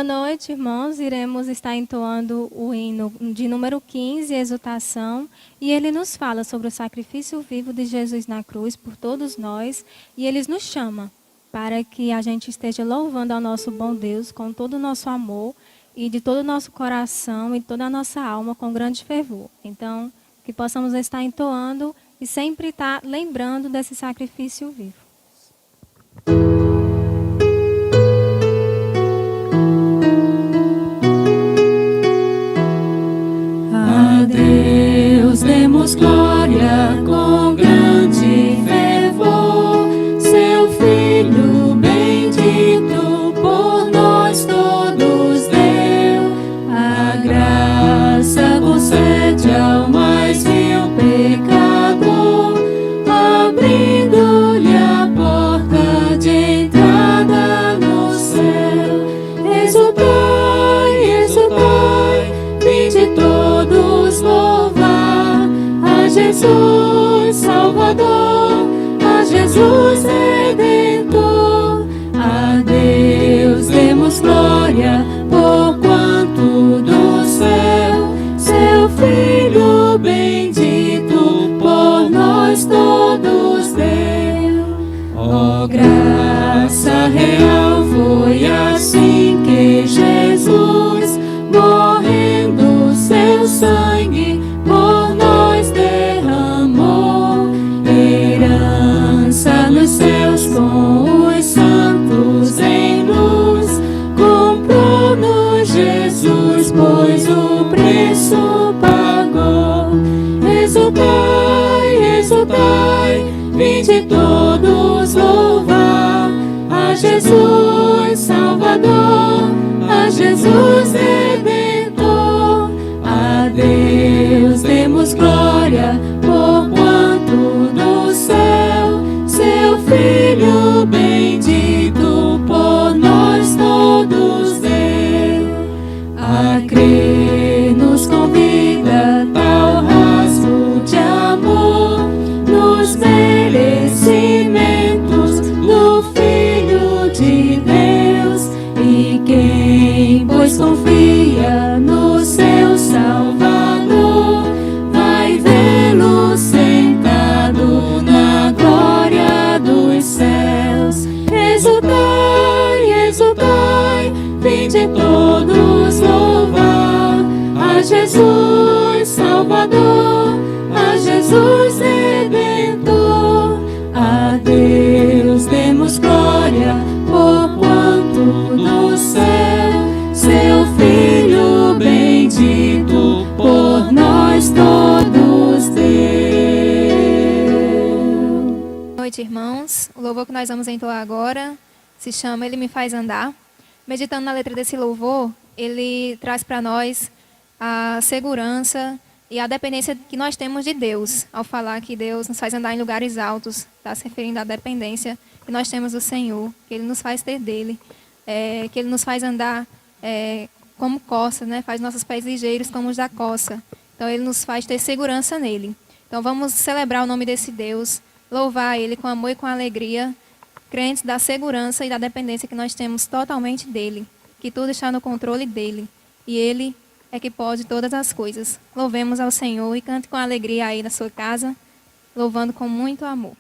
Boa noite, irmãos. Iremos estar entoando o hino de número 15, Exultação, e ele nos fala sobre o sacrifício vivo de Jesus na cruz por todos nós, e ele nos chama para que a gente esteja louvando ao nosso bom Deus com todo o nosso amor e de todo o nosso coração e toda a nossa alma com grande fervor. Então, que possamos estar entoando e sempre estar lembrando desse sacrifício vivo. A Deus demos glória com grande fervor, seu Filho bendito por nós todos deu. A graça concede ao mais vil pecador, abrindo-lhe a porta de entrada no céu. Exultai, exultai, vinde todos louvar a Jesus Salvador, a Jesus Redentor. A Deus demos glória, porquanto do céu seu Filho bendito por nós todos deu. Ó graça real, foi assim que Jesus, morrendo seu sangue por nós derramou. Herança nos céus com os santos em luz, comprou-nos Jesus, pois o preço pagou. Exultai, exultai, vinde todos louvar a Jesus Salvador, a Jesus Redentor. A Deus demos glória, porquanto do céu seu Filho bendito por nós todos deu. A crer nos convida tal rasgo de amor nos merecimentos do Filho de Deus. E quem, pois, confia no seu Salvador, vai vê-lo sentado na glória dos céus. Exultai, exultai, vinde todos louvar a Jesus Salvador, a Jesus Redentor. A Deus demos glória, porquanto do céu seu Filho bendito por nós todos deu. Boa noite, irmãos. O louvor que nós vamos entoar agora se chama Ele Me Faz Andar. Meditando na letra desse louvor, ele traz para nós a segurança e a dependência que nós temos de Deus. Ao falar que Deus nos faz andar em lugares altos, está se referindo à dependência que nós temos do Senhor, que Ele nos faz ter dele, que Ele nos faz andar como coça, né? Faz nossos pés ligeiros como os da coça. Então, Ele nos faz ter segurança nele. Então, vamos celebrar o nome desse Deus, louvar Ele com amor e com alegria, crentes da segurança e da dependência que nós temos totalmente dele, que tudo está no controle dele, e ele é que pode todas as coisas. Louvemos ao Senhor e cante com alegria aí na sua casa, louvando com muito amor.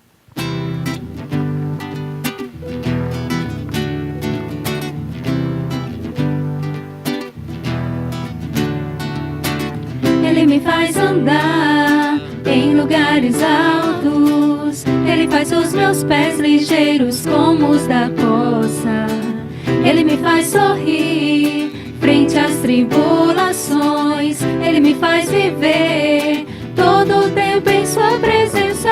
Ele me faz andar em lugares altos, Ele faz os meus pés ligeiros como os da coça. Ele me faz sorrir frente às tribulações, Ele me faz viver todo o tempo em sua presença.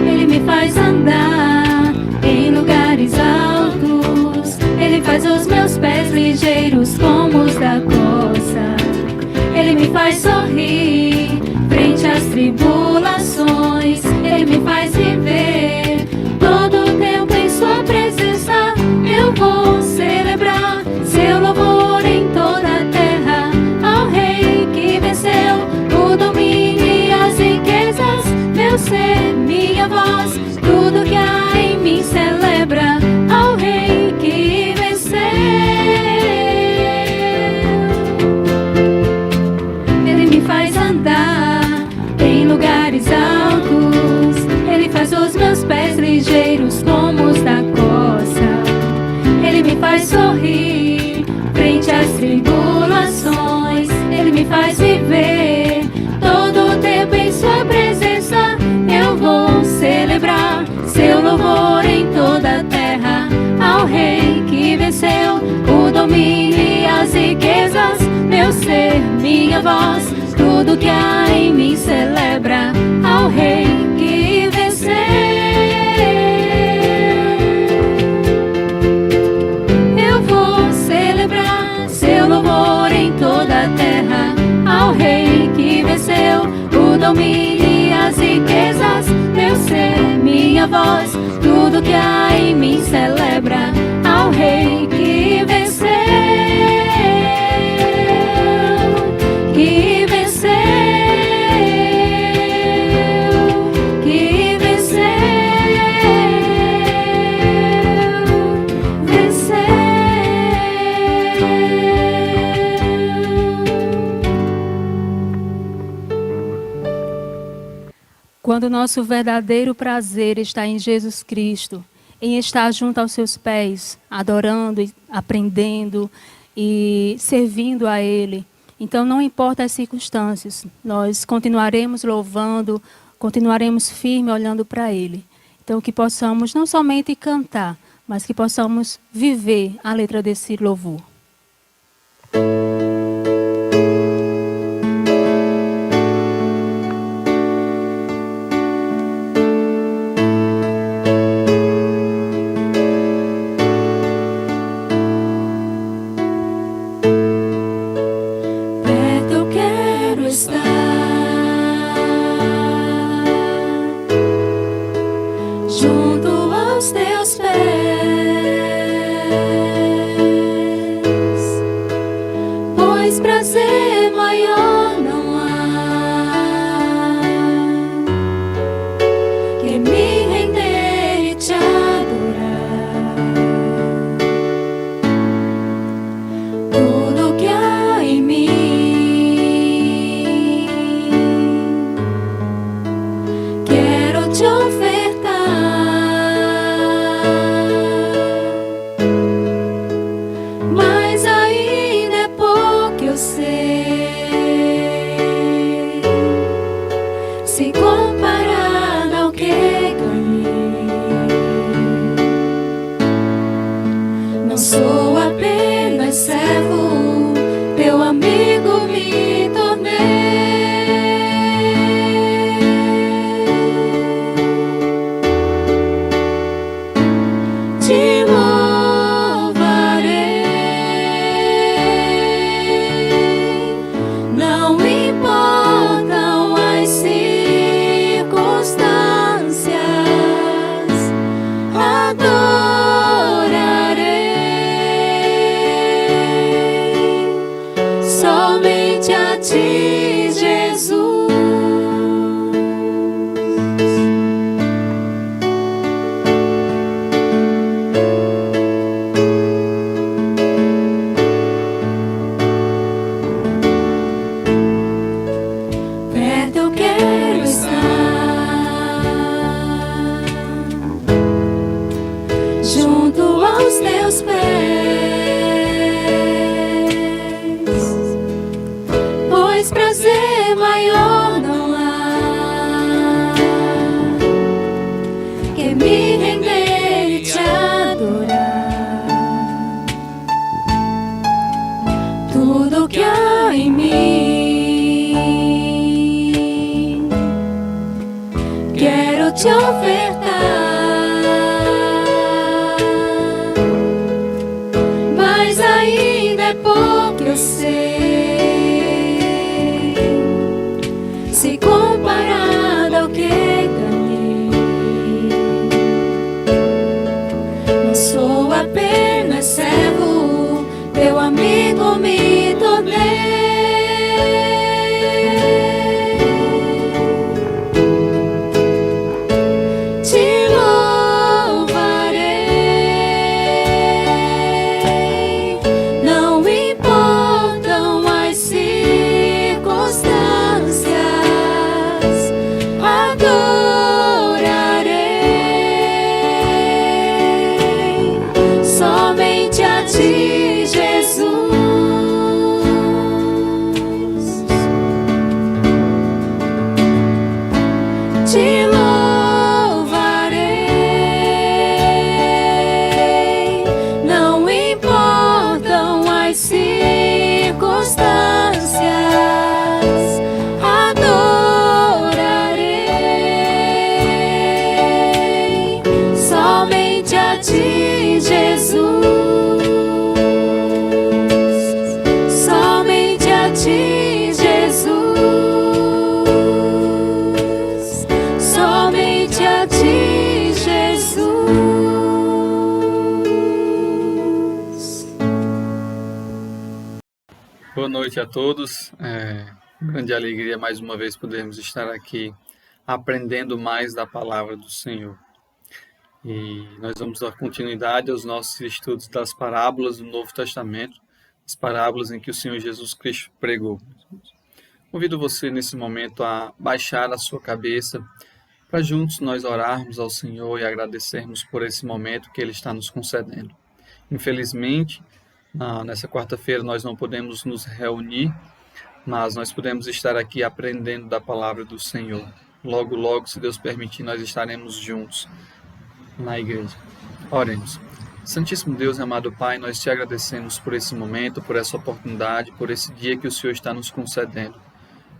Ele me faz andar em lugares altos, Ele faz os meus pés ligeiros como os da coça. Ele me faz sorrir frente às tribulações, Ele me faz viver todo o tempo em sua presença. Eu vou celebrar seu louvor em toda a terra, ao Rei que venceu o domínio e as riquezas. meu ser, minha voz, tudo que há em mim celebra ao Rei que venceu. Eu vou celebrar seu louvor em toda a terra ao Rei que venceu o domínio e as riquezas. Meu ser, minha voz, tudo que há em mim celebra ao Rei que venceu. Que venceu, que venceu, venceu. Quando nosso verdadeiro prazer está em Jesus Cristo, em estar junto aos seus pés, adorando, aprendendo e servindo a Ele, então não importa as circunstâncias, nós continuaremos louvando, continuaremos firme olhando para Ele. Então que possamos não somente cantar, mas que possamos viver a letra desse louvor. Junto aos teus pés, pois prazer maior não há que me render e te adorar. Tudo que há em mim quero te oferecer. Se comparado ao que ganhei, não sou apenas servo, teu amigo me tornei. Te louvarei, não importam as circunstâncias, adorarei somente a ti, Jesus. Perto eu quero estar, junto aos teus pés, pois prazer maior não há que me render e te adorar. Tudo que há em mim quero te ofertar, mas ainda é pouco, eu sei, se comparado ao que ganhei. Não sou apenas servo, teu amigo me tornei. Boa noite a todos. Grande alegria mais uma vez podermos estar aqui aprendendo mais da palavra do Senhor. E nós vamos dar continuidade aos nossos estudos das parábolas do Novo Testamento, as parábolas em que o Senhor Jesus Cristo pregou. Convido você nesse momento a baixar a sua cabeça para juntos nós orarmos ao Senhor e agradecermos por esse momento que Ele está nos concedendo. Infelizmente, nessa quarta-feira nós não podemos nos reunir, mas nós podemos estar aqui aprendendo da palavra do Senhor. Logo, logo, se Deus permitir, nós estaremos juntos na igreja. Oremos. Santíssimo Deus e amado Pai, nós te agradecemos por esse momento, por essa oportunidade, por esse dia que o Senhor está nos concedendo.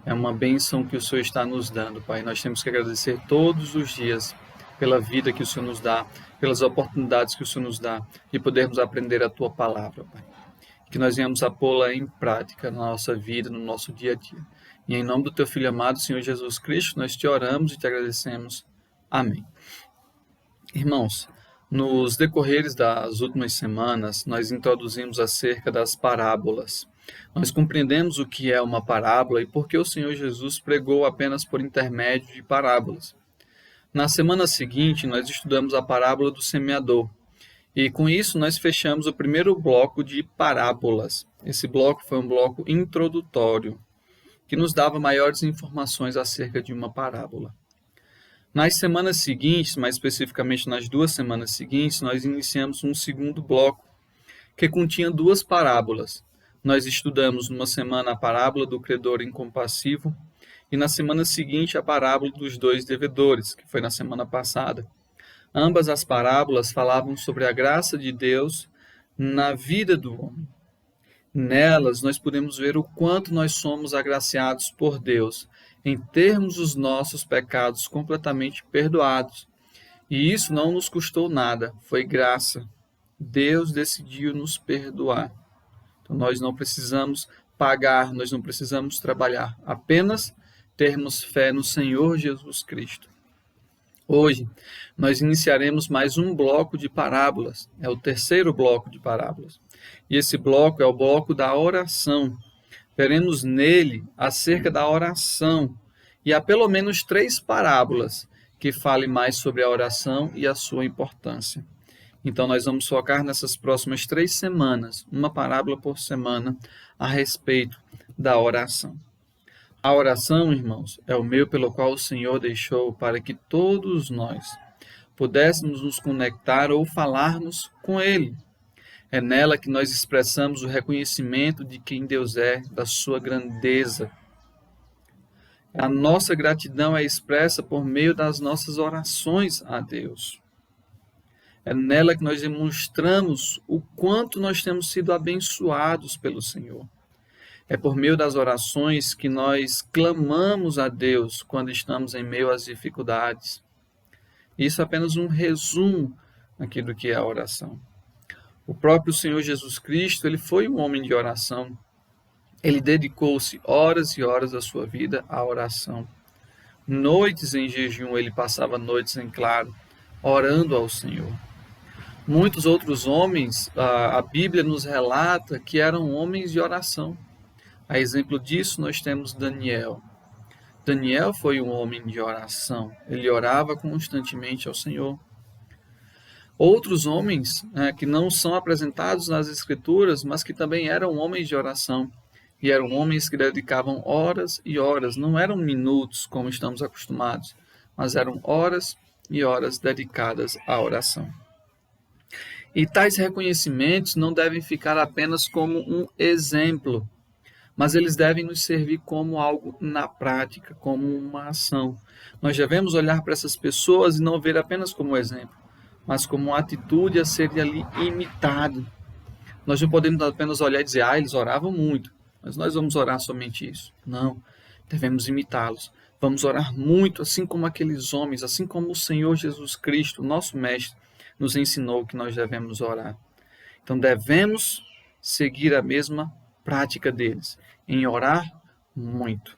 É uma bênção que o Senhor está nos dando, Pai. Nós temos que agradecer todos os dias pela vida que o Senhor nos dá, pelas oportunidades que o Senhor nos dá de podermos aprender a Tua palavra, Pai. Que nós venhamos a pô-la em prática na nossa vida, no nosso dia a dia. E em nome do Teu Filho amado, Senhor Jesus Cristo, nós te oramos e te agradecemos. Amém. Irmãos, nos decorreres das últimas semanas, nós introduzimos acerca das parábolas. Nós compreendemos o que é uma parábola e por que o Senhor Jesus pregou apenas por intermédio de parábolas. Na semana seguinte, nós estudamos a parábola do semeador. E com isso, nós fechamos o primeiro bloco de parábolas. Esse bloco foi um bloco introdutório, que nos dava maiores informações acerca de uma parábola. Nas semanas seguintes, mais especificamente nas 2 semanas seguintes, nós iniciamos um segundo bloco, que continha 2 parábolas. Nós estudamos numa semana a parábola do credor incompassivo e na semana seguinte a parábola dos 2 devedores, que foi na semana passada. Ambas as parábolas falavam sobre a graça de Deus na vida do homem. Nelas nós podemos ver o quanto nós somos agraciados por Deus em termos os nossos pecados completamente perdoados. E isso não nos custou nada, foi graça. Deus decidiu nos perdoar. Então nós não precisamos pagar, nós não precisamos trabalhar, apenas termos fé no Senhor Jesus Cristo. Hoje, nós iniciaremos mais um bloco de parábolas, é o terceiro bloco de parábolas. E esse bloco é o bloco da oração. Veremos nele acerca da oração, e há pelo menos 3 parábolas que falem mais sobre a oração e a sua importância. Então, nós vamos focar nessas próximas 3 semanas, uma parábola por semana, a respeito da oração. A oração, irmãos, é o meio pelo qual o Senhor deixou para que todos nós pudéssemos nos conectar ou falarmos com Ele. É nela que nós expressamos o reconhecimento de quem Deus é, da sua grandeza. A nossa gratidão é expressa por meio das nossas orações a Deus. É nela que nós demonstramos o quanto nós temos sido abençoados pelo Senhor. É por meio das orações que nós clamamos a Deus quando estamos em meio às dificuldades. Isso é apenas um resumo aqui do que é a oração. O próprio Senhor Jesus Cristo, ele foi um homem de oração. Ele dedicou-se horas e horas da sua vida à oração. Noites em jejum, ele passava noites em claro, orando ao Senhor. Muitos outros homens, a Bíblia nos relata que eram homens de oração. A exemplo disso, nós temos Daniel. Daniel foi um homem de oração. Ele orava constantemente ao Senhor. Outros homens que não são apresentados nas Escrituras, mas que também eram homens de oração. E eram homens que dedicavam horas e horas. Não eram minutos, como estamos acostumados, mas eram horas e horas dedicadas à oração. E tais reconhecimentos não devem ficar apenas como um exemplo, mas eles devem nos servir como algo na prática, como uma ação. Nós devemos olhar para essas pessoas e não ver apenas como exemplo, mas como uma atitude a ser ali imitado. Nós não podemos apenas olhar e dizer, eles oravam muito, mas nós vamos orar somente isso. Não, devemos imitá-los. Vamos orar muito, assim como aqueles homens, assim como o Senhor Jesus Cristo, nosso Mestre, nos ensinou que nós devemos orar. Então devemos seguir a mesma prática deles, em orar muito.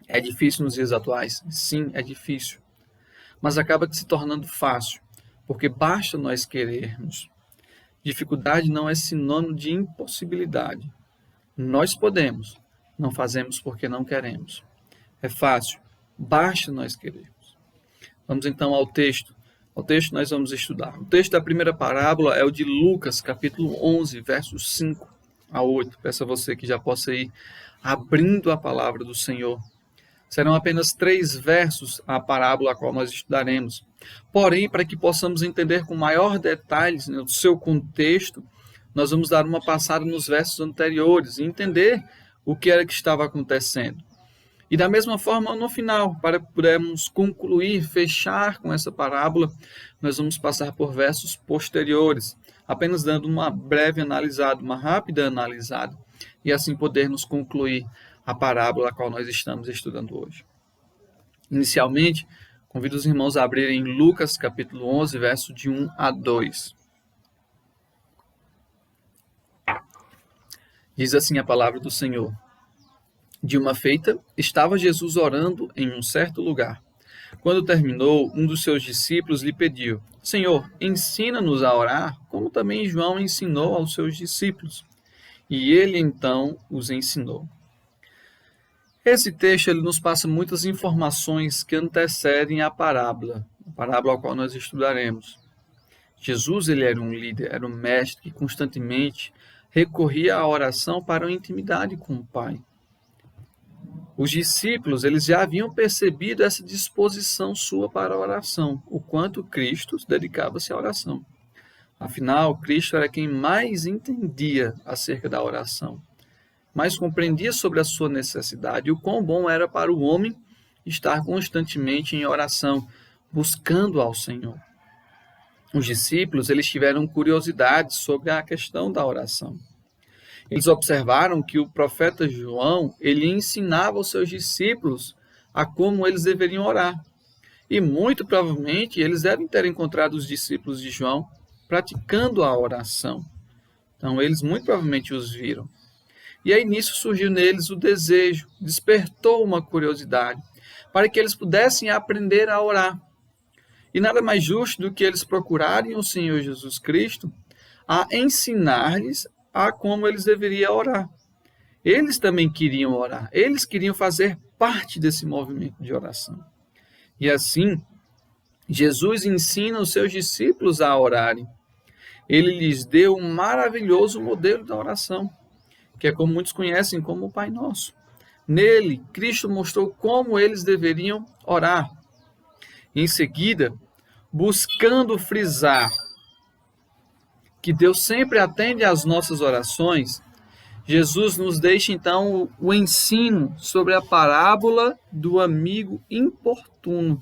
É difícil nos dias atuais? Sim, é difícil. Mas acaba se tornando fácil, porque basta nós querermos. Dificuldade não é sinônimo de impossibilidade. Nós podemos, não fazemos porque não queremos. É fácil, basta nós querermos. Vamos então ao texto. Ao texto nós vamos estudar. O texto da primeira parábola é o de Lucas, capítulo 11, versos 5 a 8. Peço a você que já possa ir abrindo a palavra do Senhor. Serão apenas 3 versos a parábola a qual nós estudaremos. Porém, para que possamos entender com maior detalhes, né, o seu contexto, nós vamos dar uma passada nos versos anteriores e entender o que era que estava acontecendo. E da mesma forma, no final, para podermos concluir, fechar com essa parábola, nós vamos passar por versos posteriores, apenas dando uma breve analisada, uma rápida analisada, e assim podermos concluir a parábola a qual nós estamos estudando hoje. Inicialmente, convido os irmãos a abrirem Lucas capítulo 11, verso de 1 a 2. Diz assim a palavra do Senhor. De uma feita, estava Jesus orando em um certo lugar. Quando terminou, um dos seus discípulos lhe pediu: Senhor, ensina-nos a orar, como também João ensinou aos seus discípulos. E ele então os ensinou. Esse texto ele nos passa muitas informações que antecedem a parábola a qual nós estudaremos. Jesus ele era um líder, era um mestre que constantemente recorria à oração para uma intimidade com o Pai. Os discípulos eles já haviam percebido essa disposição sua para a oração, o quanto Cristo dedicava-se à oração. Afinal, Cristo era quem mais entendia acerca da oração, mais compreendia sobre a sua necessidade e o quão bom era para o homem estar constantemente em oração, buscando ao Senhor. Os discípulos eles tiveram curiosidade sobre a questão da oração. Eles observaram que o profeta João ele ensinava aos seus discípulos a como eles deveriam orar. E muito provavelmente eles devem ter encontrado os discípulos de João praticando a oração. Então eles muito provavelmente os viram. E aí nisso surgiu neles o desejo, despertou uma curiosidade, para que eles pudessem aprender a orar. E nada mais justo do que eles procurarem o Senhor Jesus Cristo a ensinar-lhes a como eles deveriam orar. Eles também queriam orar, eles queriam fazer parte desse movimento de oração. E assim, Jesus ensina os seus discípulos a orarem. Ele lhes deu um maravilhoso modelo da oração, que é como muitos conhecem como o Pai Nosso. Nele, Cristo mostrou como eles deveriam orar. Em seguida, buscando frisar que Deus sempre atende às nossas orações, Jesus nos deixa então o ensino sobre a parábola do amigo importuno.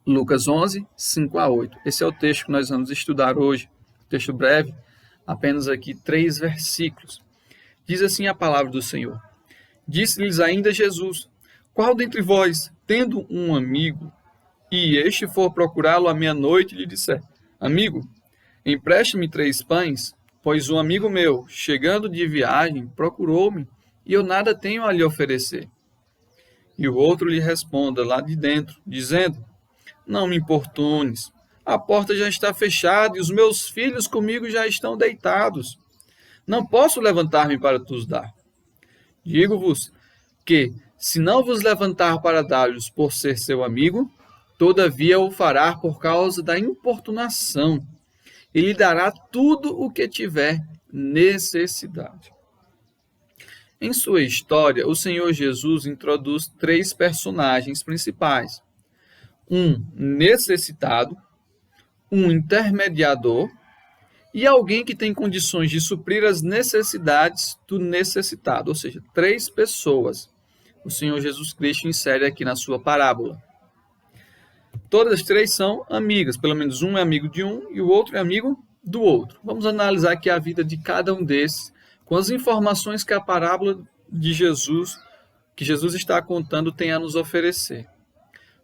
Lucas 11, 5 a 8. Esse é o texto que nós vamos estudar hoje. Texto breve, apenas aqui 3 versículos. Diz assim a palavra do Senhor. Disse-lhes ainda Jesus: Qual dentre vós, tendo um amigo, e este for procurá-lo à meia-noite, lhe disser: Amigo, empreste-me 3 pães, pois um amigo meu, chegando de viagem, procurou-me, e eu nada tenho a lhe oferecer. E o outro lhe responda lá de dentro, dizendo: Não me importunes, a porta já está fechada, e os meus filhos comigo já estão deitados. Não posso levantar-me para te dar. Digo-vos que, se não vos levantar para dar-lhes por ser seu amigo, todavia o fará por causa da importunação. E lhe dará tudo o que tiver necessidade. Em sua história, o Senhor Jesus introduz 3 personagens principais. Um necessitado, um intermediador e alguém que tem condições de suprir as necessidades do necessitado. Ou seja, 3 pessoas o Senhor Jesus Cristo insere aqui na sua parábola. Todas as 3 são amigas, pelo menos um é amigo de um e o outro é amigo do outro. Vamos analisar aqui a vida de cada um desses, com as informações que a parábola de Jesus, que Jesus está contando, tem a nos oferecer.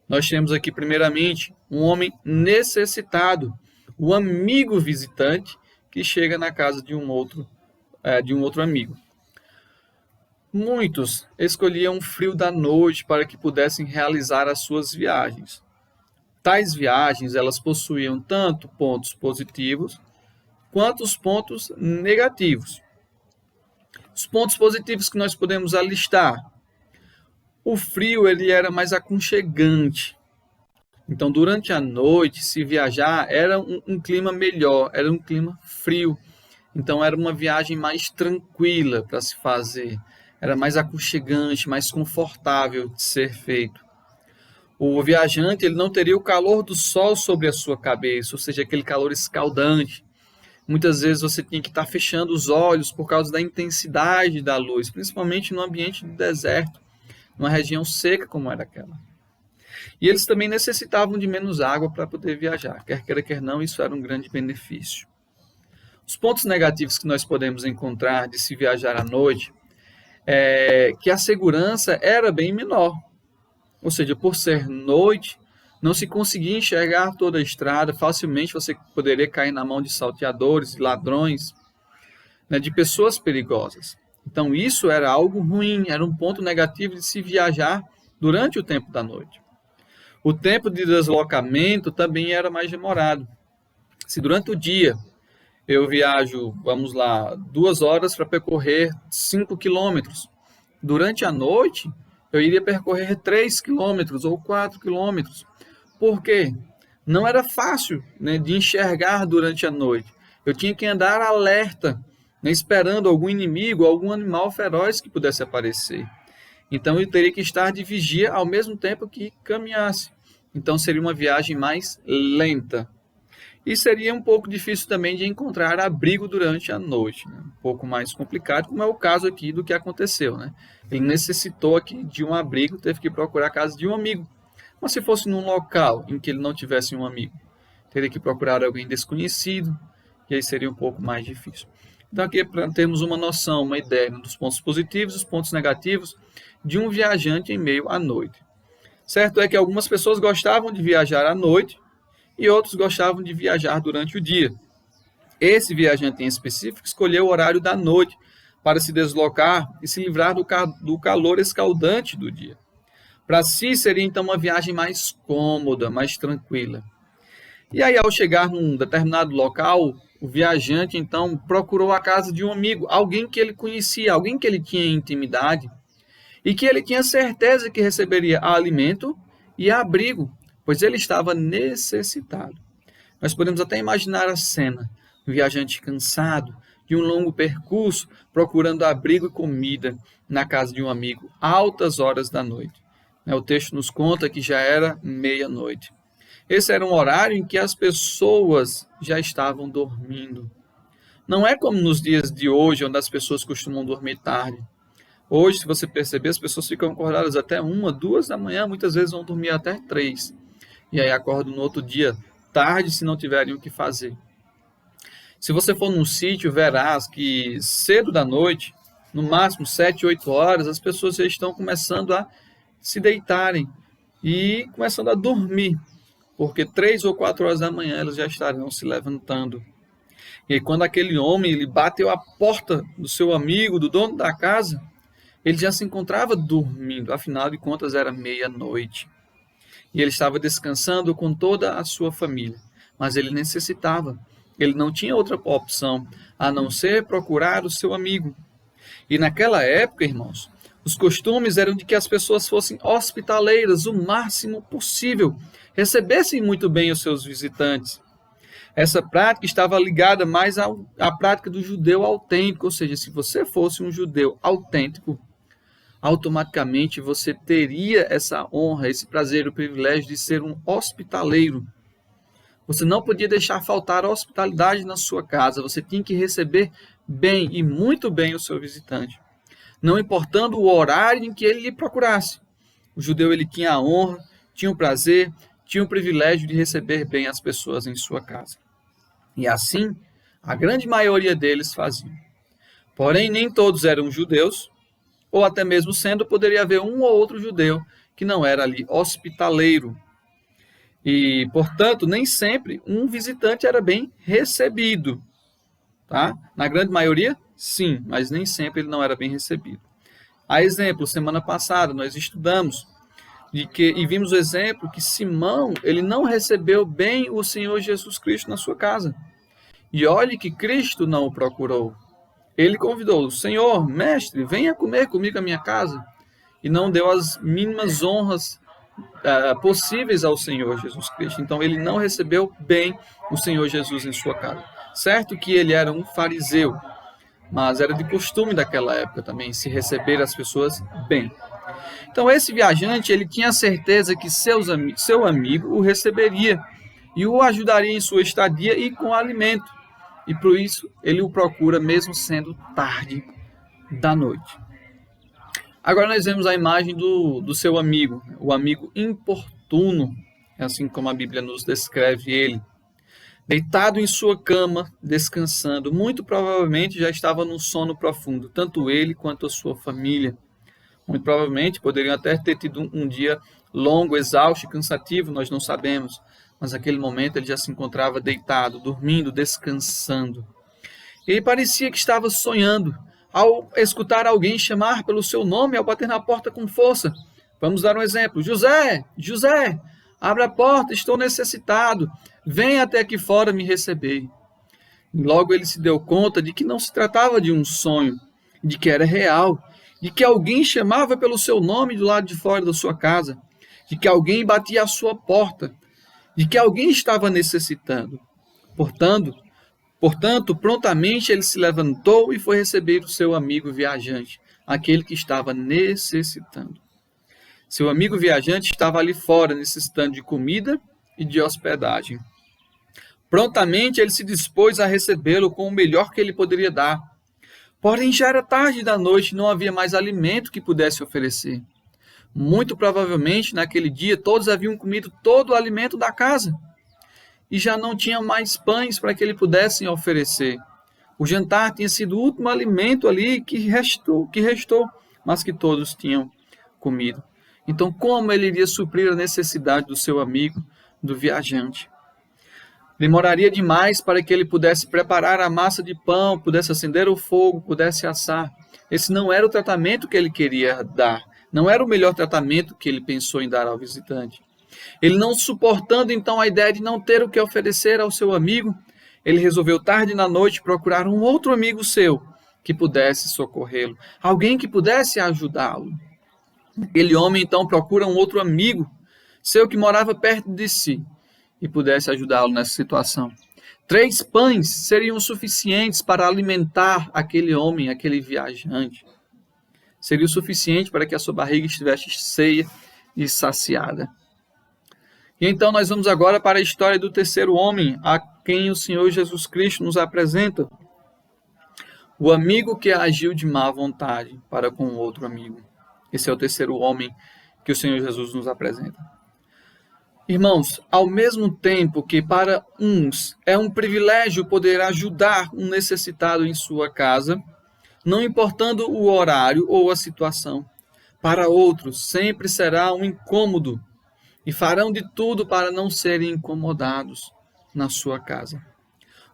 Nós temos aqui, primeiramente, um homem necessitado, o amigo visitante que chega na casa de um outro amigo. Muitos escolhiam o frio da noite para que pudessem realizar as suas viagens. Tais viagens, elas possuíam tanto pontos positivos quanto os pontos negativos. pontos positivos que nós podemos alistar. O frio ele era mais aconchegante. Então, durante a noite, se viajar, era um clima melhor, era um clima frio. Então, era uma viagem mais tranquila para se fazer. Era mais aconchegante, mais confortável de ser feito. O viajante ele não teria o calor do sol sobre a sua cabeça, ou seja, aquele calor escaldante. Muitas vezes você tinha que estar fechando os olhos por causa da intensidade da luz, principalmente no ambiente do deserto, numa região seca como era aquela. E eles também necessitavam de menos água para poder viajar. Quer queira, quer não, isso era um grande benefício. Os pontos negativos que nós podemos encontrar de se viajar à noite é que a segurança era bem menor. Ou seja, por ser noite, não se conseguia enxergar toda a estrada, facilmente você poderia cair na mão de salteadores, ladrões, né, de pessoas perigosas. Então isso era algo ruim, era um ponto negativo de se viajar durante o tempo da noite. O tempo de deslocamento também era mais demorado. Se durante o dia eu viajo, vamos lá, 2 horas para percorrer 5 quilômetros, durante a noite eu iria percorrer 3 quilômetros ou 4 quilômetros. Por quê? Não era fácil, né, de enxergar durante a noite. Eu tinha que andar alerta, né, esperando algum inimigo, algum animal feroz que pudesse aparecer. Então eu teria que estar de vigia ao mesmo tempo que caminhasse. Então seria uma viagem mais lenta. E seria um pouco difícil também de encontrar abrigo durante a noite, né? Um pouco mais complicado, como é o caso aqui do que aconteceu, né? Ele necessitou aqui de um abrigo, teve que procurar a casa de um amigo. Mas se fosse num local em que ele não tivesse um amigo, teria que procurar alguém desconhecido, e aí seria um pouco mais difícil. Então aqui para termos uma noção, uma ideia dos pontos positivos e os pontos negativos de um viajante em meio à noite. Certo é que algumas pessoas gostavam de viajar à noite e outros gostavam de viajar durante o dia. Esse viajante em específico escolheu o horário da noite para se deslocar e se livrar do calor escaldante do dia. Para si seria então uma viagem mais cômoda, mais tranquila. E aí ao chegar num determinado local, o viajante então procurou a casa de um amigo, alguém que ele conhecia, alguém que ele tinha intimidade e que ele tinha certeza que receberia alimento e abrigo, pois ele estava necessitado. Nós podemos até imaginar a cena, um viajante cansado de um longo percurso, procurando abrigo e comida na casa de um amigo, altas horas da noite. O texto nos conta que já era meia-noite. Esse era um horário em que as pessoas já estavam dormindo. Não é como nos dias de hoje, onde as pessoas costumam dormir tarde. Hoje, se você perceber, as pessoas ficam acordadas até 1, 2 da manhã, muitas vezes vão dormir até 3. E aí acordam no outro dia, tarde, se não tiverem o que fazer. Se você for num sítio, verás que cedo da noite, no máximo 7, 8 horas, as pessoas já estão começando a se deitarem e começando a dormir, porque 3 ou 4 horas da manhã elas já estarão se levantando. E aí, quando aquele homem ele bateu a porta do seu amigo, do dono da casa, ele já se encontrava dormindo, afinal de contas era meia-noite. E ele estava descansando com toda a sua família, mas ele necessitava, ele não tinha outra opção a não ser procurar o seu amigo. E naquela época, irmãos, os costumes eram de que as pessoas fossem hospitaleiras o máximo possível, recebessem muito bem os seus visitantes. Essa prática estava ligada mais à prática do judeu autêntico, ou seja, se você fosse um judeu autêntico, automaticamente você teria essa honra, esse prazer, o privilégio de ser um hospitaleiro. Você não podia deixar faltar a hospitalidade na sua casa, você tinha que receber bem e muito bem o seu visitante, não importando o horário em que ele lhe procurasse. O judeu ele tinha a honra, tinha o prazer, tinha o privilégio de receber bem as pessoas em sua casa. E assim, a grande maioria deles faziam. Porém, nem todos eram judeus, ou até mesmo sendo, poderia haver um ou outro judeu que não era ali hospitaleiro. E, portanto, nem sempre um visitante era bem recebido. Tá? Na grande maioria, sim, mas nem sempre ele não era bem recebido. A exemplo, semana passada nós estudamos e vimos o exemplo que Simão ele não recebeu bem o Senhor Jesus Cristo na sua casa. E olhe que Cristo não o procurou. Ele convidou: Senhor, mestre, venha comer comigo à minha casa. E não deu as mínimas honras possíveis ao Senhor Jesus Cristo. Então ele não recebeu bem o Senhor Jesus em sua casa. Certo que ele era um fariseu, mas era de costume daquela época também se receber as pessoas bem. Então esse viajante, ele tinha certeza que seu amigo o receberia e o ajudaria em sua estadia e com alimento. E por isso ele o procura mesmo sendo tarde da noite. Agora nós vemos a imagem do seu amigo, o amigo importuno, assim como a Bíblia nos descreve ele. Deitado em sua cama, descansando, muito provavelmente já estava num sono profundo, tanto ele quanto a sua família. Muito provavelmente poderiam até ter tido um dia longo, exausto e cansativo, nós não sabemos. Mas naquele momento ele já se encontrava deitado, dormindo, descansando. Ele parecia que estava sonhando, ao escutar alguém chamar pelo seu nome, ao bater na porta com força. Vamos dar um exemplo. José, José, abra a porta, estou necessitado. Venha até aqui fora me receber. Logo ele se deu conta de que não se tratava de um sonho, de que era real, de que alguém chamava pelo seu nome do lado de fora da sua casa, de que alguém batia à sua porta, de que alguém estava necessitando. Portanto, prontamente ele se levantou e foi receber o seu amigo viajante, aquele que estava necessitando. Seu amigo viajante estava ali fora, necessitando de comida e de hospedagem. Prontamente ele se dispôs a recebê-lo com o melhor que ele poderia dar. Porém, já era tarde da noite e não havia mais alimento que pudesse oferecer. Muito provavelmente, naquele dia, todos haviam comido todo o alimento da casa e já não tinham mais pães para que ele pudessem oferecer. O jantar tinha sido o último alimento ali que restou, mas que todos tinham comido. Então, como ele iria suprir a necessidade do seu amigo, do viajante? Demoraria demais para que ele pudesse preparar a massa de pão, pudesse acender o fogo, pudesse assar. Esse não era o tratamento que ele queria dar. Não era o melhor tratamento que ele pensou em dar ao visitante. Ele, não suportando então a ideia de não ter o que oferecer ao seu amigo, ele resolveu tarde na noite procurar um outro amigo seu que pudesse socorrê-lo, alguém que pudesse ajudá-lo. Aquele homem então procura um outro amigo seu que morava perto de si e pudesse ajudá-lo nessa situação. 3 pães seriam suficientes para alimentar aquele homem, aquele viajante. Seria o suficiente para que a sua barriga estivesse cheia e saciada. E então nós vamos agora para a história do terceiro homem, a quem o Senhor Jesus Cristo nos apresenta. O amigo que agiu de má vontade para com outro amigo. Esse é o terceiro homem que o Senhor Jesus nos apresenta. Irmãos, ao mesmo tempo que para uns é um privilégio poder ajudar um necessitado em sua casa, não importando o horário ou a situação, para outros sempre será um incômodo e farão de tudo para não serem incomodados na sua casa.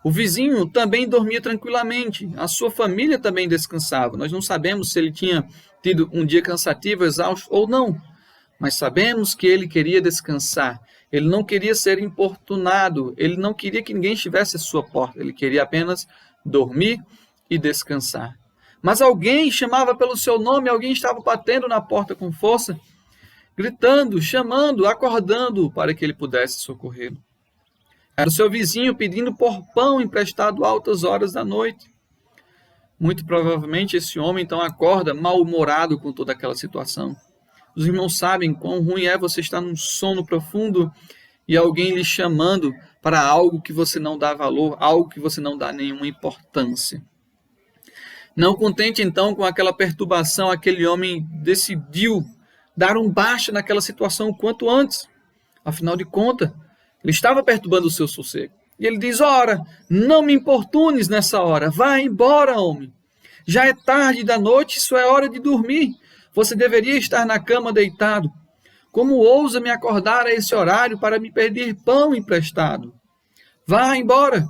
O vizinho também dormia tranquilamente, a sua família também descansava. Nós não sabemos se ele tinha tido um dia cansativo, exausto ou não, mas sabemos que ele queria descansar. Ele não queria ser importunado, ele não queria que ninguém estivesse à sua porta, ele queria apenas dormir e descansar. Mas alguém chamava pelo seu nome, alguém estava batendo na porta com força, gritando, chamando, acordando para que ele pudesse socorrê-lo. Era o seu vizinho pedindo por pão emprestado a altas horas da noite. Muito provavelmente esse homem então acorda mal-humorado com toda aquela situação. Os irmãos sabem quão ruim é você estar num sono profundo e alguém lhe chamando para algo que você não dá valor, algo que você não dá nenhuma importância. Não contente então com aquela perturbação, aquele homem decidiu dar um basta naquela situação o quanto antes. Afinal de contas, ele estava perturbando o seu sossego. E ele diz: ora, não me importunes nessa hora, vá embora, homem. Já é tarde da noite, isso é hora de dormir. Você deveria estar na cama deitado. Como ousa me acordar a esse horário para me pedir pão emprestado? Vá embora.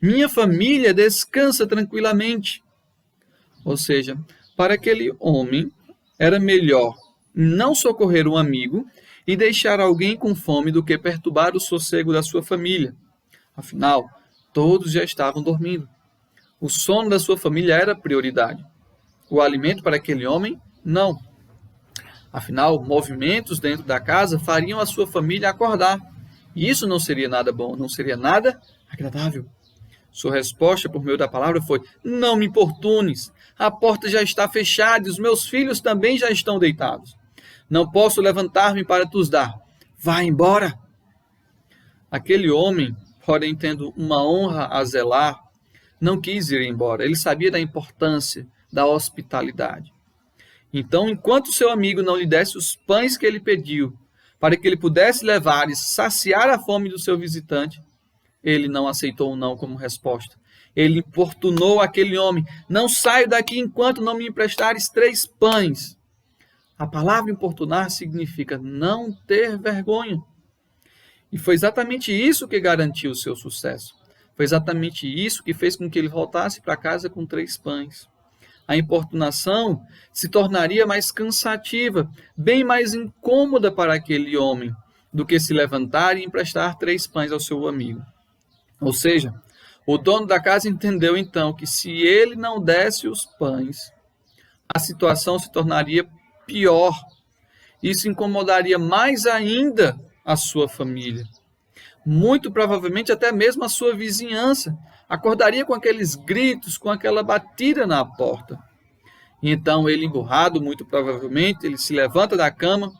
Minha família descansa tranquilamente. Ou seja, para aquele homem era melhor não socorrer um amigo e deixar alguém com fome do que perturbar o sossego da sua família. Afinal, todos já estavam dormindo. O sono da sua família era prioridade. O alimento para aquele homem, não. Afinal, movimentos dentro da casa fariam a sua família acordar. E isso não seria nada bom, não seria nada agradável. Sua resposta por meio da palavra foi: não me importunes, a porta já está fechada e os meus filhos também já estão deitados. Não posso levantar-me para te os dar. Vá embora. Aquele homem, porém, tendo uma honra a zelar, não quis ir embora. Ele sabia da importância da hospitalidade. Então, enquanto seu amigo não lhe desse os pães que ele pediu, para que ele pudesse levar e saciar a fome do seu visitante, ele não aceitou o não como resposta. Ele importunou aquele homem: não saio daqui enquanto não me emprestares 3 pães. A palavra importunar significa não ter vergonha. E foi exatamente isso que garantiu o seu sucesso. Foi exatamente isso que fez com que ele voltasse para casa com 3 pães. A importunação se tornaria mais cansativa, bem mais incômoda para aquele homem, do que se levantar e emprestar 3 pães ao seu amigo. Ou seja, o dono da casa entendeu então que se ele não desse os pães, a situação se tornaria pior. Isso incomodaria mais ainda a sua família. Muito provavelmente até mesmo a sua vizinhança acordaria com aqueles gritos, com aquela batida na porta. E então ele, emburrado, muito provavelmente, ele se levanta da cama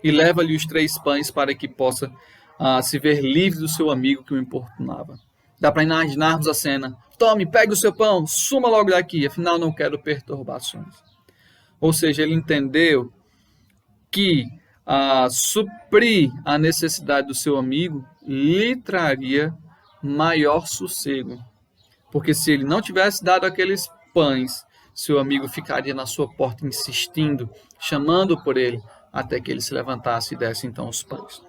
e leva-lhe os 3 pães para que possa se ver livre do seu amigo que o importunava. Dá para imaginarmos a cena: tome, pegue o seu pão, suma logo daqui, afinal não quero perturbações. Ou seja, ele entendeu que suprir a necessidade do seu amigo lhe traria maior sossego. Porque se ele não tivesse dado aqueles pães, seu amigo ficaria na sua porta insistindo, chamando por ele, até que ele se levantasse e desse então os pães.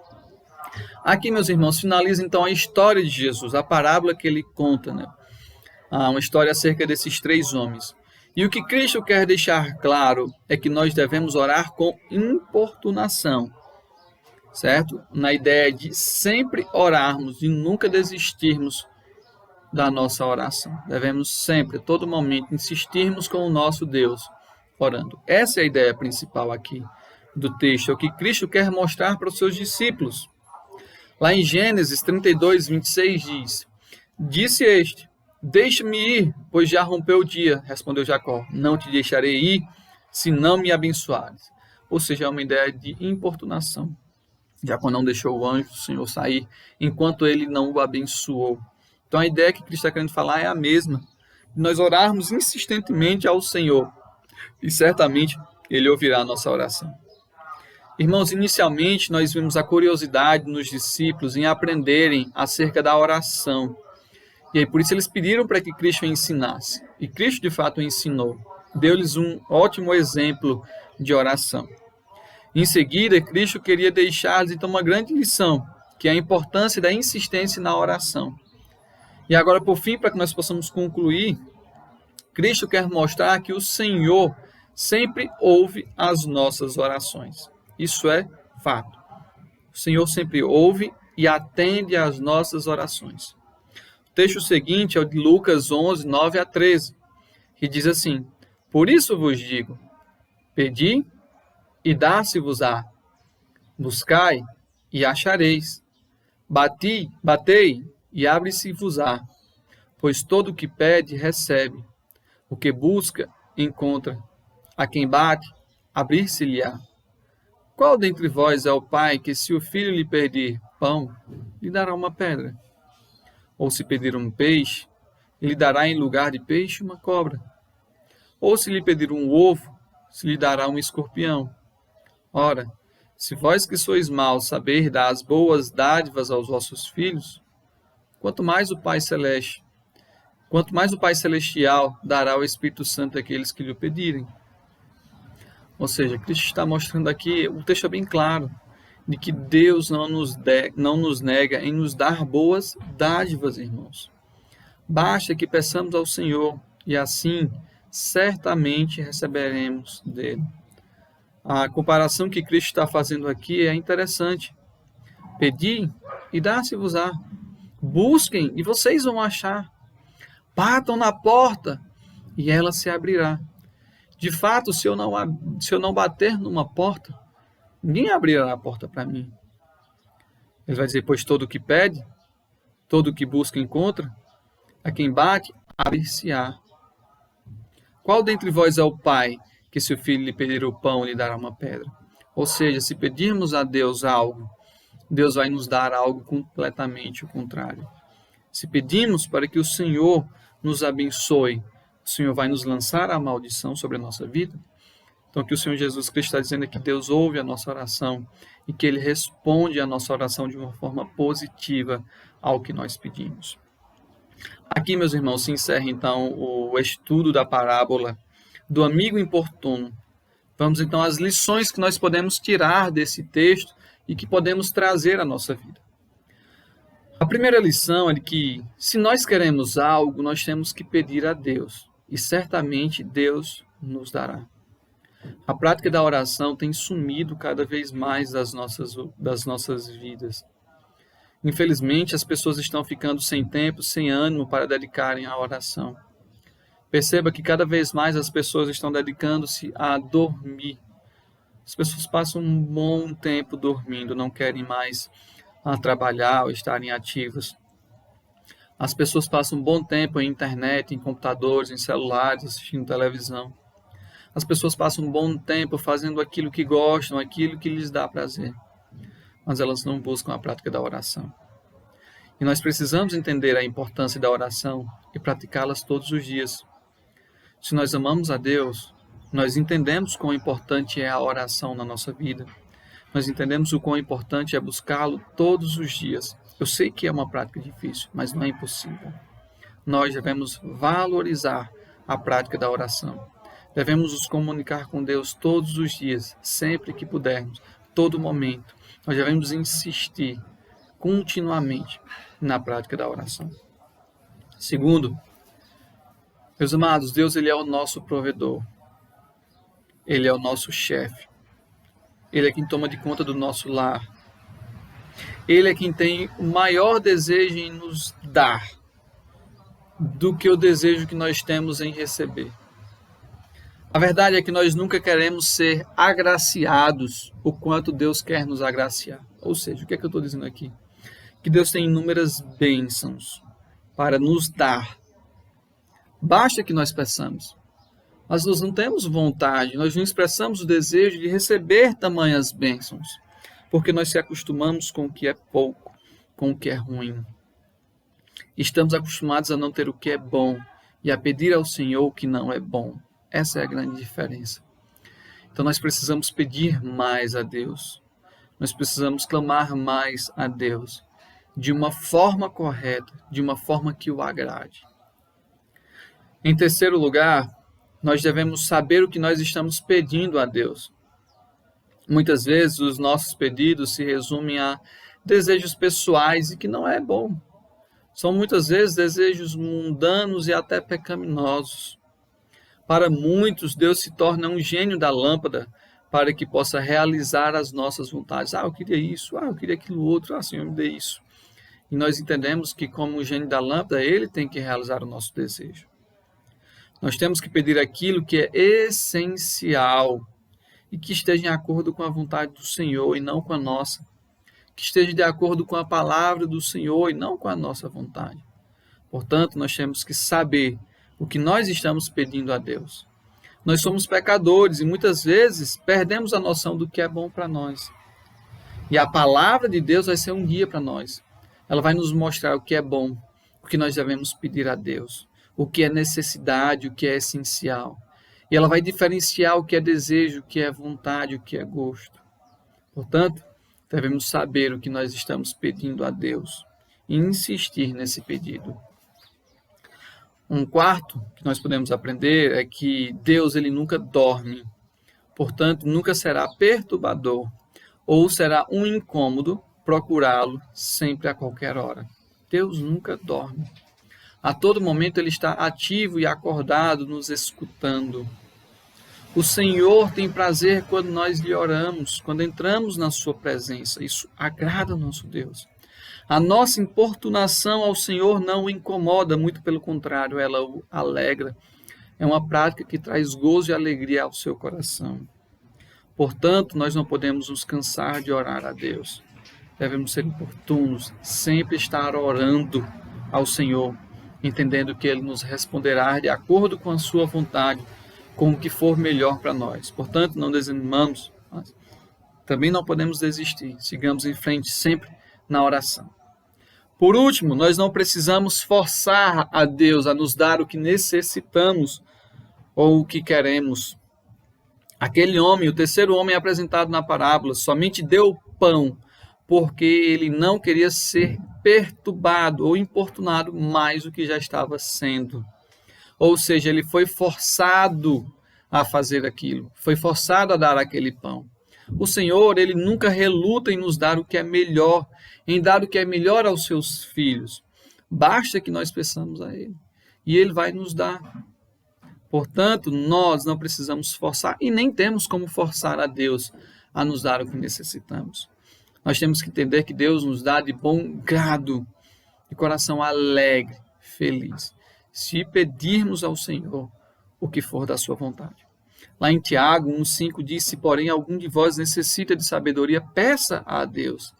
Aqui, meus irmãos, finaliza então a história de Jesus, a parábola que ele conta, né? Uma história acerca desses 3 homens. E o que Cristo quer deixar claro é que nós devemos orar com importunação, certo? Na ideia de sempre orarmos e nunca desistirmos da nossa oração. Devemos sempre, a todo momento, insistirmos com o nosso Deus orando. Essa é a ideia principal aqui do texto, é o que Cristo quer mostrar para os seus discípulos. Lá em Gênesis 32, 26 diz: disse este: deixe-me ir, pois já rompeu o dia. Respondeu Jacó: não te deixarei ir, se não me abençoares. Ou seja, é uma ideia de importunação. Jacó não deixou o anjo do Senhor sair, enquanto ele não o abençoou. Então a ideia que Cristo está querendo falar é a mesma. Nós orarmos insistentemente ao Senhor, e certamente Ele ouvirá a nossa oração. Irmãos, inicialmente nós vimos a curiosidade nos discípulos em aprenderem acerca da oração. E aí por isso eles pediram para que Cristo ensinasse. E Cristo de fato ensinou. Deu-lhes um ótimo exemplo de oração. Em seguida, Cristo queria deixar-lhes então uma grande lição, que é a importância da insistência na oração. E agora, por fim, para que nós possamos concluir, Cristo quer mostrar que o Senhor sempre ouve as nossas orações. Isso é fato. O Senhor sempre ouve e atende às nossas orações. O texto seguinte é o de Lucas 11, 9 a 13, que diz assim: por isso vos digo, pedi e dá-se-vos-á, buscai e achareis, batei e abre-se-vos-á, pois todo o que pede recebe, o que busca encontra, a quem bate abrir-se-lhe-á. Qual dentre vós é o pai que, se o filho lhe pedir pão, lhe dará uma pedra? Ou se pedir um peixe, lhe dará em lugar de peixe uma cobra? Ou se lhe pedir um ovo, se lhe dará um escorpião? Ora, se vós que sois maus saber dar as boas dádivas aos vossos filhos, quanto mais o Pai Celestial dará o Espírito Santo àqueles que lhe pedirem. Ou seja, Cristo está mostrando aqui, o texto é bem claro, de que Deus não nos nega em nos dar boas dádivas, irmãos. Basta que peçamos ao Senhor e assim certamente receberemos dele. A comparação que Cristo está fazendo aqui é interessante. Pedi e dá-se-vos-á. Busquem e vocês vão achar. batam na porta e ela se abrirá. De fato, se eu não bater numa porta, ninguém abrirá a porta para mim. Ele vai dizer, pois todo o que pede, todo o que busca encontra, a quem bate, abre-se-á. Qual dentre vós é o pai que, se o filho lhe pedir o pão, lhe dará uma pedra? Ou seja, se pedirmos a Deus algo, Deus vai nos dar algo completamente o contrário. Se pedimos para que o Senhor nos abençoe, o Senhor vai nos lançar a maldição sobre a nossa vida? Então, o que o Senhor Jesus Cristo está dizendo é que Deus ouve a nossa oração e que Ele responde a nossa oração de uma forma positiva ao que nós pedimos. Aqui, meus irmãos, se encerra então o estudo da parábola do amigo importuno. Vamos então às lições que nós podemos tirar desse texto e que podemos trazer à nossa vida. A primeira lição é de que, se nós queremos algo, nós temos que pedir a Deus, e certamente Deus nos dará. A prática da oração tem sumido cada vez mais das nossas vidas. Infelizmente, as pessoas estão ficando sem tempo, sem ânimo para dedicarem à oração. Perceba que cada vez mais as pessoas estão dedicando-se a dormir. As pessoas passam um bom tempo dormindo, não querem mais trabalhar ou estarem ativas. As pessoas passam um bom tempo em internet, em computadores, em celulares, assistindo televisão. As pessoas passam um bom tempo fazendo aquilo que gostam, aquilo que lhes dá prazer. Mas elas não buscam a prática da oração. E nós precisamos entender a importância da oração e praticá-las todos os dias. Se nós amamos a Deus, nós entendemos quão importante é a oração na nossa vida. Nós entendemos o quão importante é buscá-lo todos os dias. Eu sei que é uma prática difícil, mas não é impossível. Nós devemos valorizar a prática da oração. Devemos nos comunicar com Deus todos os dias, sempre que pudermos, todo momento. Nós devemos insistir continuamente na prática da oração. Segundo, meus amados, Deus ele é o nosso provedor. Ele é o nosso chefe. Ele é quem toma de conta do nosso lar. Ele é quem tem o maior desejo em nos dar do que o desejo que nós temos em receber. A verdade é que nós nunca queremos ser agraciados o quanto Deus quer nos agraciar. Ou seja, o que é que eu estou dizendo aqui? Que Deus tem inúmeras bênçãos para nos dar. Basta que nós peçamos. Mas nós não temos vontade, nós não expressamos o desejo de receber tamanhas bênçãos, porque nós se acostumamos com o que é pouco, com o que é ruim. Estamos acostumados a não ter o que é bom e a pedir ao Senhor o que não é bom. Essa é a grande diferença. Então nós precisamos pedir mais a Deus. Nós precisamos clamar mais a Deus, de uma forma correta, de uma forma que o agrade. Em terceiro lugar, nós devemos saber o que nós estamos pedindo a Deus. Muitas vezes os nossos pedidos se resumem a desejos pessoais e que não é bom. São muitas vezes desejos mundanos e até pecaminosos. Para muitos, Deus se torna um gênio da lâmpada para que possa realizar as nossas vontades. Eu queria isso, eu queria aquilo outro, Senhor, me dê isso. E nós entendemos que, como o gênio da lâmpada, Ele tem que realizar o nosso desejo. Nós temos que pedir aquilo que é essencial e que esteja em acordo com a vontade do Senhor e não com a nossa. Que esteja de acordo com a palavra do Senhor e não com a nossa vontade. Portanto, nós temos que saber o que nós estamos pedindo a Deus. Nós somos pecadores e muitas vezes perdemos a noção do que é bom para nós. E a palavra de Deus vai ser um guia para nós. Ela vai nos mostrar o que é bom, o que nós devemos pedir a Deus. O que é necessidade, o que é essencial. E ela vai diferenciar o que é desejo, o que é vontade, o que é gosto. Portanto, devemos saber o que nós estamos pedindo a Deus e insistir nesse pedido. Um quarto que nós podemos aprender é que Deus ele nunca dorme. Portanto, nunca será perturbador ou será um incômodo procurá-lo sempre a qualquer hora. Deus nunca dorme. A todo momento Ele está ativo e acordado, nos escutando. O Senhor tem prazer quando nós lhe oramos, quando entramos na sua presença. Isso agrada o nosso Deus. A nossa importunação ao Senhor não o incomoda, muito pelo contrário, ela o alegra. É uma prática que traz gozo e alegria ao seu coração. Portanto, nós não podemos nos cansar de orar a Deus. Devemos ser oportunos, sempre estar orando ao Senhor, entendendo que Ele nos responderá de acordo com a sua vontade, com o que for melhor para nós. Portanto, não desanimamos, mas também não podemos desistir. Sigamos em frente sempre na oração. Por último, nós não precisamos forçar a Deus a nos dar o que necessitamos ou o que queremos. Aquele homem, o terceiro homem apresentado na parábola, somente deu pão porque ele não queria ser perturbado ou importunado mais do que já estava sendo. Ou seja, ele foi forçado a fazer aquilo, foi forçado a dar aquele pão. O Senhor, ele nunca reluta em nos dar o que é melhor, em dar o que é melhor aos seus filhos. Basta que nós peçamos a Ele, e Ele vai nos dar. Portanto, nós não precisamos forçar, e nem temos como forçar a Deus a nos dar o que necessitamos. Nós temos que entender que Deus nos dá de bom grado, de coração alegre, feliz, se pedirmos ao Senhor o que for da sua vontade. Lá em Tiago 1,5 diz: se porém algum de vós necessita de sabedoria, peça a Deus,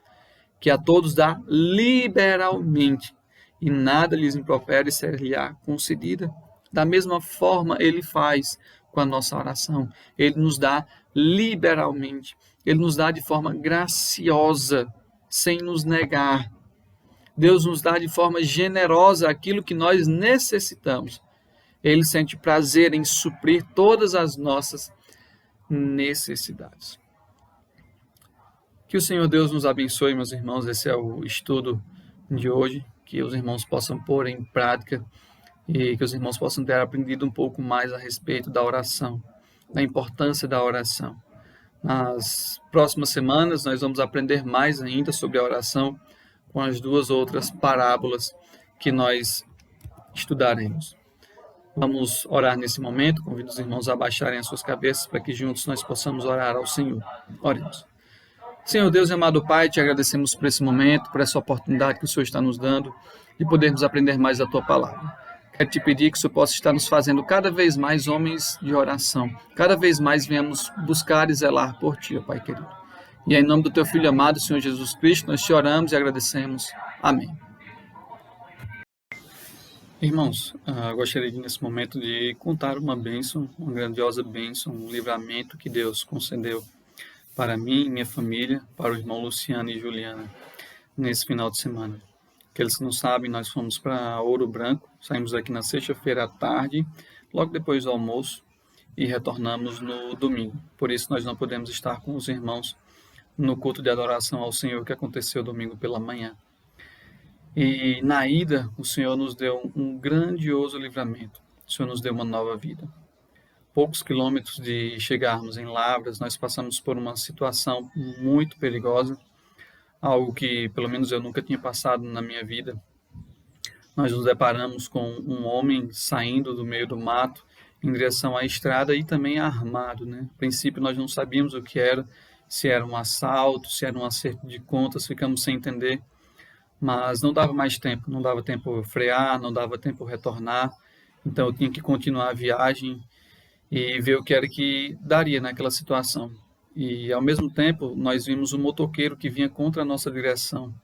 que a todos dá liberalmente, e nada lhes impropere ser-lhe-á concedida. Da mesma forma Ele faz com a nossa oração. Ele nos dá liberalmente. Ele nos dá de forma graciosa, sem nos negar. Deus nos dá de forma generosa aquilo que nós necessitamos. Ele sente prazer em suprir todas as nossas necessidades. Que o Senhor Deus nos abençoe, meus irmãos. Esse é o estudo de hoje. Que os irmãos possam pôr em prática e que os irmãos possam ter aprendido um pouco mais a respeito da oração, da importância da oração. Nas próximas semanas, nós vamos aprender mais ainda sobre a oração com as duas outras parábolas que nós estudaremos. Vamos orar nesse momento. Convido os irmãos a abaixarem as suas cabeças para que juntos nós possamos orar ao Senhor. Oremos. Senhor Deus e amado Pai, te agradecemos por esse momento, por essa oportunidade que o Senhor está nos dando de podermos aprender mais a Tua Palavra. Quero te pedir que o Senhor possa estar nos fazendo cada vez mais homens de oração, cada vez mais venhamos buscar e zelar por Ti, ó Pai querido. E é em nome do Teu Filho amado, Senhor Jesus Cristo, nós te oramos e agradecemos. Amém. Irmãos, gostaria nesse momento de contar uma bênção, uma grandiosa bênção, um livramento que Deus concedeu para mim e minha família, para o irmão Luciano e Juliana, nesse final de semana. Que eles não sabem, nós fomos para Ouro Branco, saímos daqui na sexta-feira à tarde, logo depois do almoço, e retornamos no domingo. Por isso nós não podemos estar com os irmãos no culto de adoração ao Senhor que aconteceu domingo pela manhã. E na ida, o Senhor nos deu um grandioso livramento. O Senhor nos deu uma nova vida. Poucos quilômetros de chegarmos em Lavras, nós passamos por uma situação muito perigosa, algo que pelo menos eu nunca tinha passado na minha vida. Nós nos deparamos com um homem saindo do meio do mato em direção à estrada e também armado, né? A princípio nós não sabíamos o que era, se era um assalto, se era um acerto de contas, ficamos sem entender. Mas não dava mais tempo, não dava tempo frear, não dava tempo retornar. Então eu tinha que continuar a viagem e ver o que era que daria naquela situação. E ao mesmo tempo nós vimos um motoqueiro que vinha contra a nossa direção.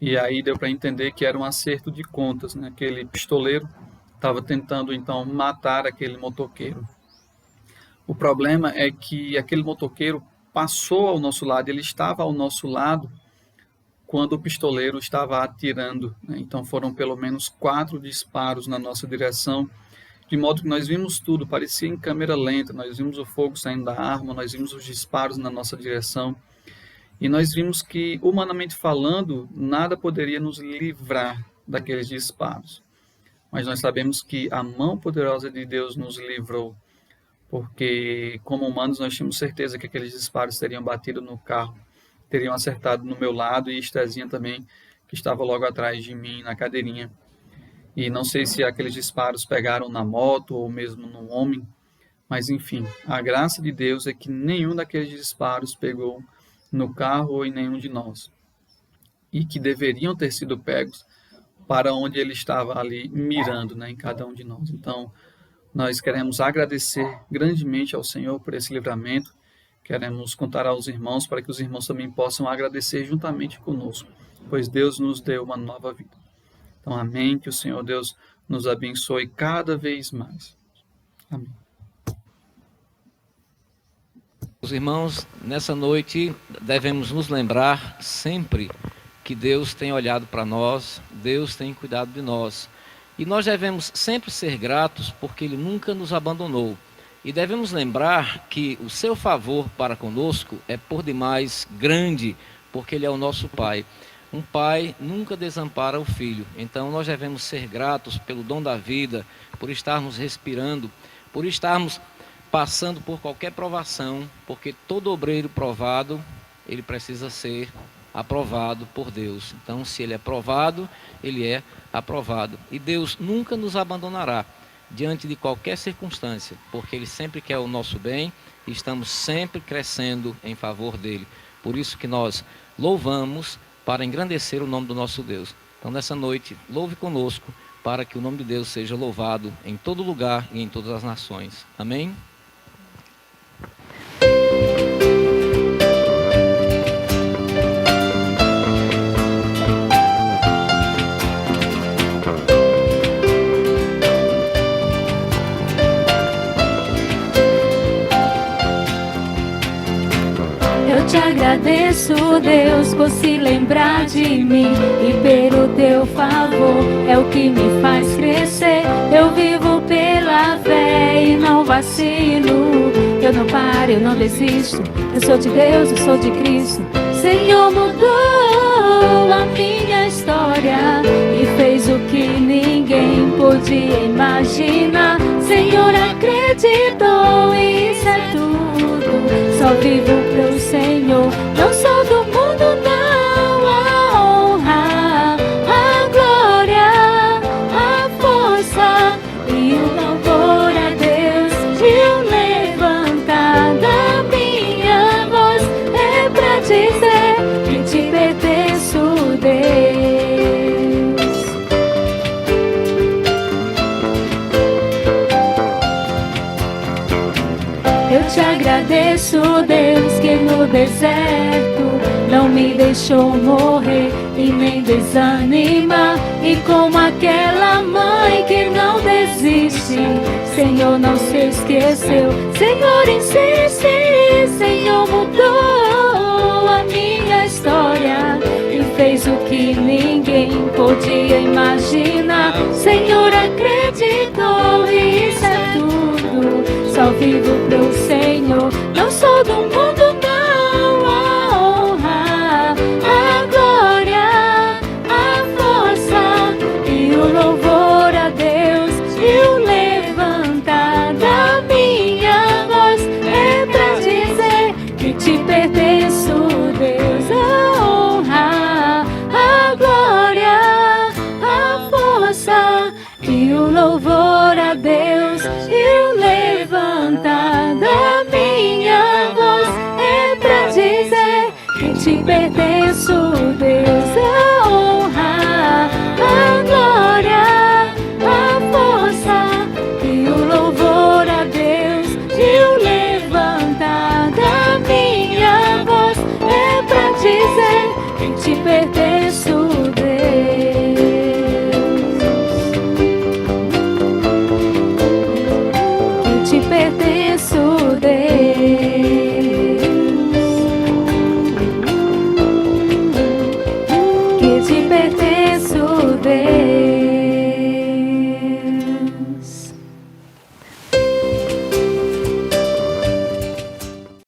E aí deu para entender que era um acerto de contas, né? Aquele pistoleiro estava tentando então matar aquele motoqueiro. O problema é que aquele motoqueiro passou ao nosso lado, ele estava ao nosso lado quando o pistoleiro estava atirando, né? Então foram pelo menos 4 disparos na nossa direção, de modo que nós vimos tudo, parecia em câmera lenta, nós vimos o fogo saindo da arma, nós vimos os disparos na nossa direção, e nós vimos que, humanamente falando, nada poderia nos livrar daqueles disparos. Mas nós sabemos que a mão poderosa de Deus nos livrou, porque como humanos nós tínhamos certeza que aqueles disparos teriam batido no carro, teriam acertado no meu lado e Estezinha também, que estava logo atrás de mim na cadeirinha. E não sei se aqueles disparos pegaram na moto ou mesmo no homem, mas enfim, a graça de Deus é que nenhum daqueles disparos pegou no carro ou em nenhum de nós. e que deveriam ter sido pegos para onde ele estava ali mirando, né, em cada um de nós. Então, nós queremos agradecer grandemente ao Senhor por esse livramento. Queremos contar aos irmãos para que os irmãos também possam agradecer juntamente conosco, pois Deus nos deu uma nova vida. Então, amém, que o Senhor Deus nos abençoe cada vez mais. Amém. Os irmãos, nessa noite devemos nos lembrar sempre que Deus tem olhado para nós, Deus tem cuidado de nós. E nós devemos sempre ser gratos porque Ele nunca nos abandonou. E devemos lembrar que o seu favor para conosco é por demais grande, porque Ele é o nosso Pai. Um pai nunca desampara o filho. Então nós devemos ser gratos pelo dom da vida, por estarmos respirando, por estarmos passando por qualquer provação, porque todo obreiro provado, ele precisa ser aprovado por Deus. Então, se ele é provado, ele é aprovado. E Deus nunca nos abandonará diante de qualquer circunstância, porque Ele sempre quer o nosso bem e estamos sempre crescendo em favor dEle. Por isso que nós louvamos para engrandecer o nome do nosso Deus. Então, nessa noite, louve conosco para que o nome de Deus seja louvado em todo lugar e em todas as nações. Amém? Eu te agradeço, Deus, por se lembrar de mim e pelo teu favor é o que me faz crescer. Eu vivo pela fé e não vacilo. Eu não paro, eu não desisto. Eu sou de Deus, eu sou de Cristo. Senhor mudou a minha história e fez o que ninguém podia imaginar. Senhor acreditou e isso é tudo. Só vivo pro Senhor, não sou do mundo não. A honra, a glória, a força e o louvor a Deus. E o levantar da minha voz é pra dizer que te pertenço, Deus. Eu te agradeço, Deus, que no deserto não me deixou morrer e nem desanimar. E como aquela mãe que não desiste, Senhor não se esqueceu. Senhor insiste, Senhor mudou a minha história e fez o que ninguém podia imaginar. Senhor acreditou e isso é tudo. Só vivo pro Senhor, não sou do mundo não. A honra, a glória, a força e o louvor a Deus. E o levantar da minha voz é pra dizer que te pertenço, Deus. A honra, a glória, a força e o louvor a Deus. E o levantar da minha voz é pra dizer que te pertence.